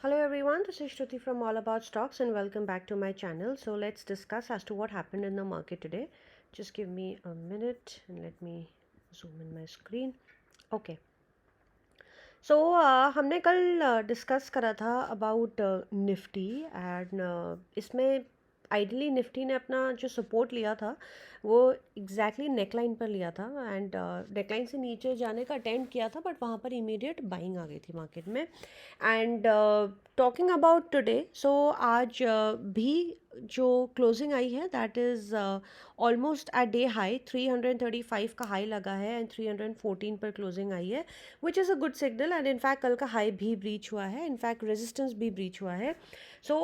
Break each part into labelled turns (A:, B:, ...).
A: Hello everyone, this is Shruti from All About Stocks and welcome back to my channel. So let's discuss as to what happened in the market today. Just give me a minute and let me zoom in my screen. Okay. So हमने कल discuss करा था about Nifty and इसमें ideally Nifty ने अपना जो support लिया था वो एग्जैक्टली नेकलाइन पर लिया था एंड नेकलाइन से नीचे जाने का अटेम्प्ट किया था बट वहाँ पर इमीडिएट बाइंग आ गई थी मार्केट में and talking about today so आज भी जो क्लोजिंग आई है that is almost at day high 335 का हाई लगा है एंड 314 पर क्लोजिंग आई है which is a good signal and in fact कल का हाई भी ब्रीच हुआ है इनफैक्ट रेजिस्टेंस भी ब्रीच हुआ है सो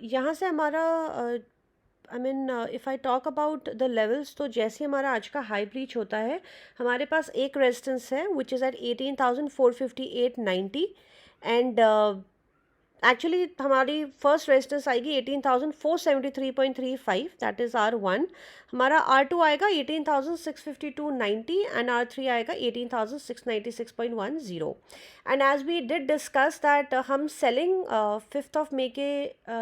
A: यहाँ से हमारा I mean if I talk about the levels तो जैसे हमारा आज का हाई ब्रीच होता है हमारे पास एक रेजिस्टेंस है which is at 18,458.90 and actually हमारी फर्स्ट रेजिस्टेंस आएगी 18,473.35 दैट इज़ R1 हमारा R2 आएगा 18,652.90 एंड R3 आएगा 18,696.10 and as we did discuss that हम सेलिंग 5th ऑफ मे के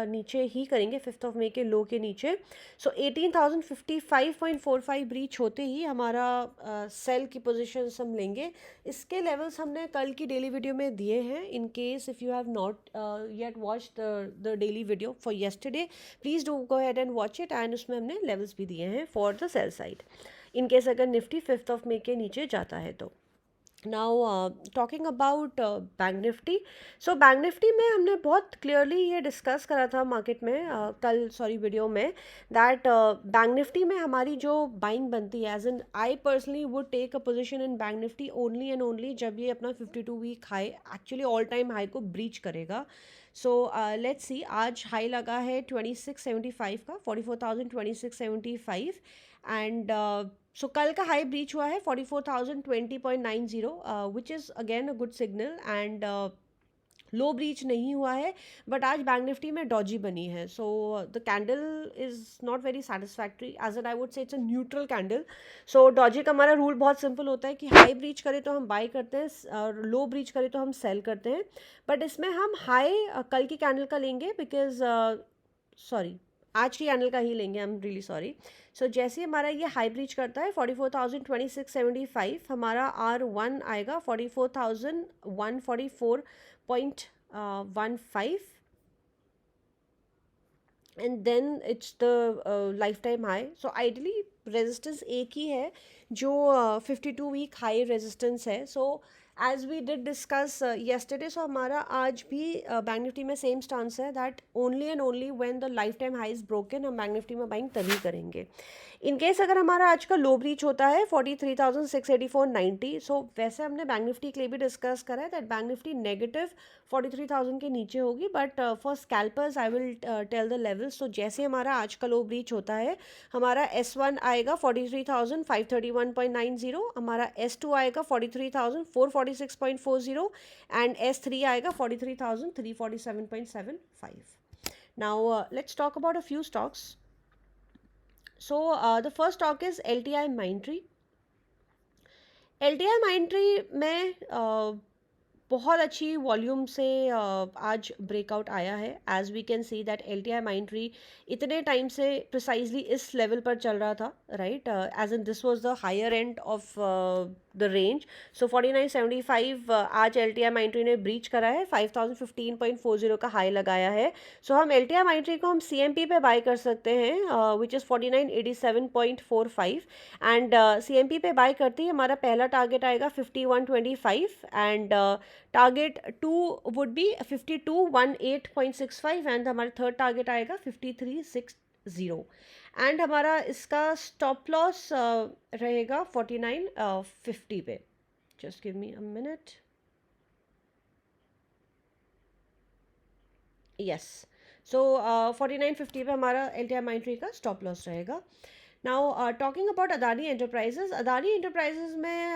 A: नीचे ही करेंगे 5th ऑफ मे के लो के नीचे सो 18,055.45 ब्रीच होते ही हमारा सेल की पोजिशन हम लेंगे इसके लेवल्स हमने कल की डेली वीडियो में दिए हैं in case if you have not yet watched the daily video for yesterday please do go ahead and watch it and उसमें हमने levels भी दिए हैं for the sell side in case अगर निफ्टी 5th ऑफ मे के नीचे जाता है तो now talking about bank Nifty so bank Nifty में हमने बहुत क्लियरली ये डिस्कस करा था मार्केट में कल सॉरी वीडियो में दैट बैंक निफ्टी में हमारी जो बाइंग बनती है as an I personally would take a position in bank Nifty only and only जब ये अपना 52 week high actually all time high को ब्रीच करेगा सो लेट्स सी आज हाई लगा है 2675 का 44,2675 एंड सो कल का हाई ब्रीच हुआ है 44,020.90 which is again a good signal and low breach नहीं हुआ है बट आज बैंक निफ्टी में डॉजी बनी है so the candle is not very satisfactory as an I would say it's a neutral candle so doji का हमारा रूल बहुत सिंपल होता है कि हाई ब्रीच करे तो हम बाई करते हैं और लो ब्रीच करे तो हम सेल करते हैं बट इसमें हम हाई कल की कैंडल का लेंगे बिकॉज सॉरी आज की कैंडल का ही लेंगे I am really sorry so जैसे ही हमारा ये हाई ब्रीच करता है 44,026.75 हमारा R1 आएगा 44,144.15 and then it's the life time high so ideally resistance एक ही है जो 52 वीक हाई रेजिस्टेंस है so as we did discuss yesterday so हमारा आज भी बैंक निफ्टी में सेम स्टांस है that only and only when the life time high is broken हम बैंक निफ्टी में बाइंग तभी करेंगे इन केस अगर हमारा आज का लो ब्रीच होता है 43,684.90 सो वैसे हमने बैंक निफ्टी के लिए भी डिस्कस करा है दैट बैंक निफ्टी नेगेटिव 43,000 के नीचे होगी but for scalpers I will tell the levels तो जैसे हमारा आज का लो ब्रीच होता है हमारा S1 आएगा 43,531.90 हमारा S2 आएगा 43,446.40 एंड S3 आएगा 43,347.75 now let's talk about a few stocks so the first stock is LTI Mindtree LTI Mindtree में बहुत अच्छी वॉल्यूम से आज ब्रेकआउट आया है as we can see that LTI Mindtree इतने टाइम से प्रिसाइजली इस लेवल पर चल रहा था right as in this was the higher end of the range so 4975 आज LTI Mindtree ने ब्रीच करा है 5015.40 का हाई लगाया है सो हम LTI Mindtree को हम CMP पे बाय कर सकते हैं विच इज़ 4987.45 एंड CMP पे बाय करते ही हमारा पहला टारगेट आएगा 5125 and target 2 would be 5218.65 and हमारा थर्ड टारगेट आएगा 5360 एंड हमारा इसका स्टॉप लॉस रहेगा 4950 पे just give me a minute yes so 4950 पे हमारा LTI Mindtree का स्टॉप लॉस रहेगा now talking about Adani enterprises में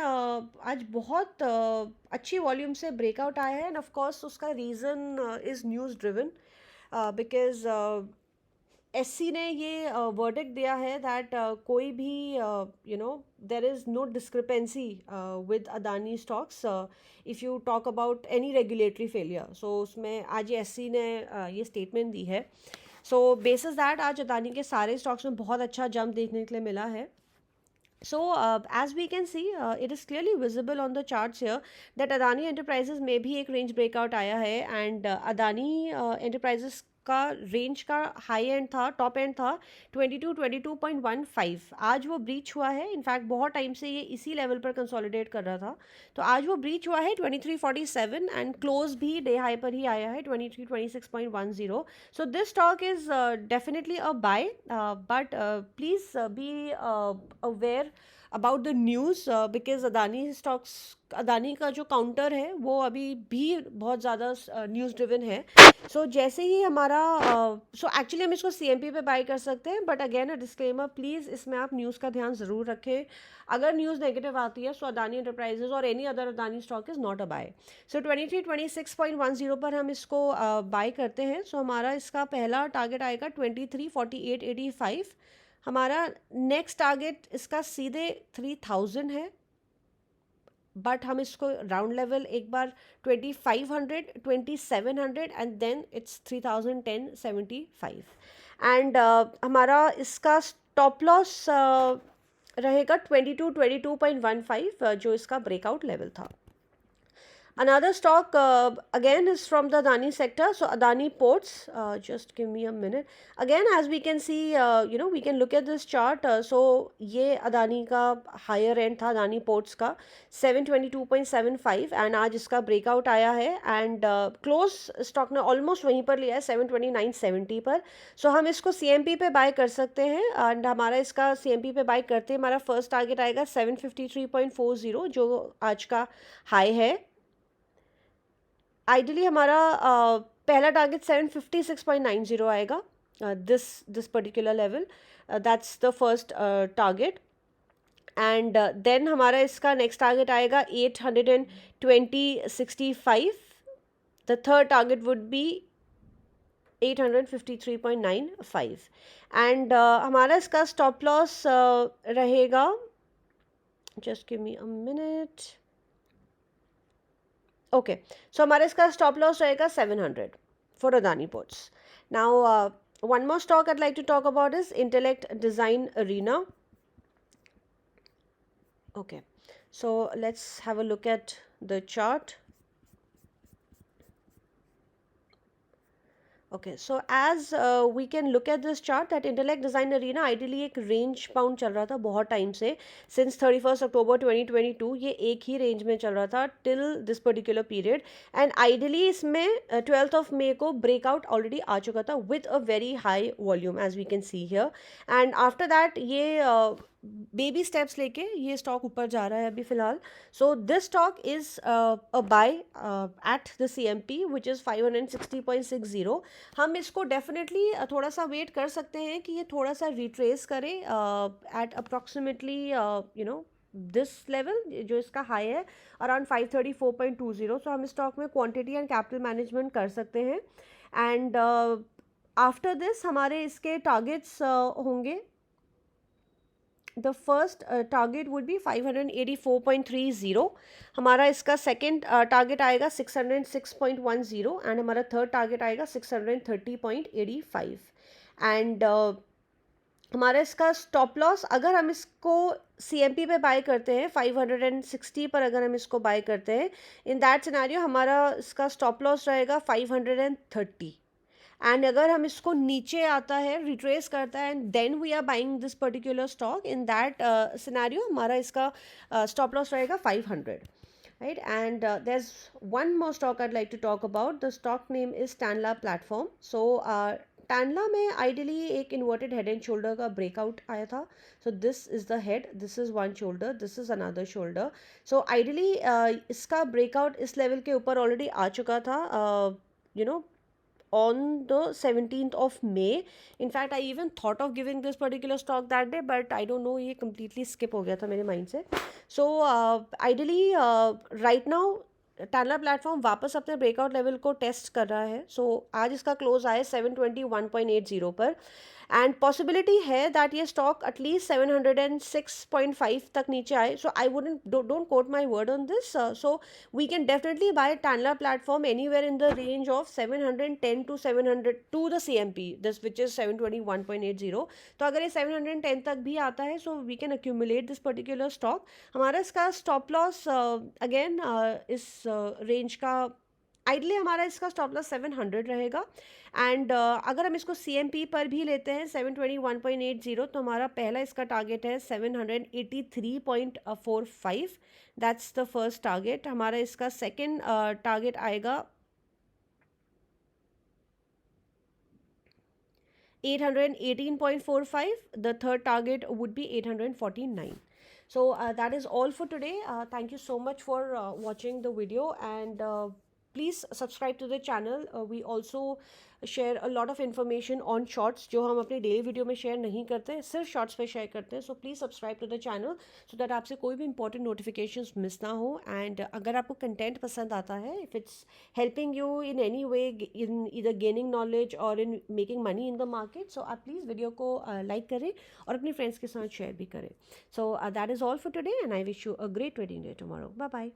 A: आज बहुत अच्छी वॉल्यूम से ब्रेकआउट आया है एंड ऑफ कोर्स उसका reason is news driven because SC ने ये वर्डिक्ट दिया है दैट कोई भी there is no discrepancy with Adani stocks if you talk about any regulatory failure. So उसमें आज ये एससी ने ये स्टेटमेंट दी है. सो बेसिस दैट आज अदानी के सारे स्टॉक्स में बहुत अच्छा जंप देखने के लिए मिला है. So, as we can see, it is clearly visible on the charts here that Adani Enterprises में भी एक range breakout आया है and Adani Enterprises का रेंज का हाई एंड था, टॉप एंड था 22.15. आज वो ब्रीच हुआ है. इनफैक्ट बहुत टाइम से ये इसी लेवल पर कंसोलिडेट कर रहा था, तो आज वो ब्रीच हुआ है 2347 एंड क्लोज भी डे हाई पर ही आया है 2326.10. So this stock is definitely a buy, but please be aware about the news because Adani का जो काउंटर है वो अभी भी बहुत ज़्यादा न्यूज़ ड्रिवन है. सो जैसे ही हमारा सो एक्चुअली हम इसको सीएमपी पे बाय कर सकते हैं, but again a disclaimer, please इसमें आप न्यूज़ का ध्यान ज़रूर रखें. अगर न्यूज़ नेगेटिव आती है सो अदानी एंटरप्राइजेज और any other Adani stock is not a buy. So 2326.10 पर हम इसको बाय करते हैं. सो हमारा इसका पहला टारगेट आएगा 2348.85. हमारा नेक्स्ट टारगेट इसका सीधे 3000 है, बट हम इसको राउंड लेवल एक बार 2500, 2700 एंड देन इट्स 3010.75. एंड हमारा इसका स्टॉप लॉस रहेगा 2222.15 जो इसका ब्रेकआउट लेवल था. Another stock again is from the Adani sector. So Adani Ports, just give me a minute. Again, as we can see, we can look at this chart. So ये Adani का higher end था, Adani Ports का 722.75 and आज इसका breakout आया है and close stock ने almost वहीं पर लिया है 729.70 पर. So हम इसको CMP पे buy कर सकते हैं and हमारा इसका CMP पे buy करते हैं हमारा first target आएगा 753.40 जो आज का high है. आइडियली हमारा पहला टारगेट 756.90 आएगा, this particular level, that's the first target. And then हमारा इसका नेक्स्ट टारगेट आएगा 820.65. The third target would be 853.95 and हमारा इसका स्टॉप लॉस रहेगा, just give me a minute. Okay, so हमारा इसका स्टॉप लॉस रहेगा 700 for Adani ports. Now one more stock I'd like to talk about is Intellect Design Arena. Okay, so let's have a look at the chart. Okay, so as we can look at this chart that Intellect Design Arena ideally एक range bound चल रहा था बहुत time से, since 31st October 2022 ये एक ही range में चल रहा था till this particular period and ideally इसमें 12th of May को breakout already आ चुका था with a very high volume as we can see here and after that ये बेबी स्टेप्स लेके ये स्टॉक ऊपर जा रहा है अभी फिलहाल. सो this stock is a by at the CMP which is 560.60. हम इसको डेफिनेटली थोड़ा सा वेट कर सकते हैं कि ये थोड़ा सा रिट्रेस करे एट अप्रॉक्सीमेटली दिस लेवल जो इसका हाई है अराउंड 534.20. सो हम इस स्टॉक में क्वांटिटी एंड कैपिटल मैनेजमेंट कर सकते हैं एंड आफ्टर दिस हमारे इसके टारगेट्स होंगे. The first target would be 584.30. हमारा इसका सेकेंड टारगेट आएगा 606.10 एंड हमारा थर्ड टारगेट आएगा 630.85 एंड हमारा इसका स्टॉप लॉस अगर हम इसको CMP पे बाय करते हैं 560 पर अगर हम इसको बाय करते हैं इन दैट सिनेरियो हमारा इसका स्टॉप लॉस रहेगा 530 एंड अगर हम इसको नीचे आता है रिट्रेस करता है and then we are buying this particular stock in that scenario हमारा इसका स्टॉप लॉस रहेगा 500. right? And there's one more stock I'd like to talk about. The stock name is Tanla Platform. So Tanla में ideally एक inverted head and shoulder का breakout आया था. So this is the head, this is one shoulder, this is another shoulder. So ideally इसका breakout इस level के ऊपर already आ चुका था, on the 17th of May. In fact, I even thought of giving this particular stock that day, but I don't know, ये completely skip हो गया था मेरे mind से. So ideally right now Tanla platform वापस अपने ब्रेकआउट लेवल को test कर रहा है. सो आज इसका क्लोज आया 721.80 पर एंड पॉसिबिलिटी है दैट ये स्टॉक एटलीस्ट 706.5 तक नीचे आए. So I wouldn't, don't quote my word on this. So we can definitely buy Tanla platform anywhere in the range of 710 to 700 to the CMP, this which is 721.80. तो अगर ये 710 तक भी आता है, so we can accumulate this particular stock. हमारा इसका stop loss again इस रेंज का आइडली हमारा इसका स्टॉप लॉस 700 रहेगा. एंड अगर हम इसको CMP पर भी लेते हैं 721.80, तो हमारा पहला इसका टारगेट है 783.45. That's the first target. हमारा इसका सेकेंड टारगेट आएगा 818.45. The third target would be 849. So that is all for today. Thank you so much for watching the video, and please subscribe to the channel. We also share a lot of information on shorts जो हम अपने daily video में share नहीं करते, सिर्फ shorts पे share करते हैं. So please subscribe to the channel so that आपसे कोई भी इंपॉर्टेंट नोटिफिकेशंस मिस ना हो. एंड अगर आपको कंटेंट पसंद आता है, if it's helping you in any way in either gaining knowledge or in making money in the market, so आप प्लीज़ वीडियो को लाइक करें और अपने फ्रेंड्स के साथ शेयर भी करें. So that is all for today, and I wish you a great trading day tomorrow. Bye bye.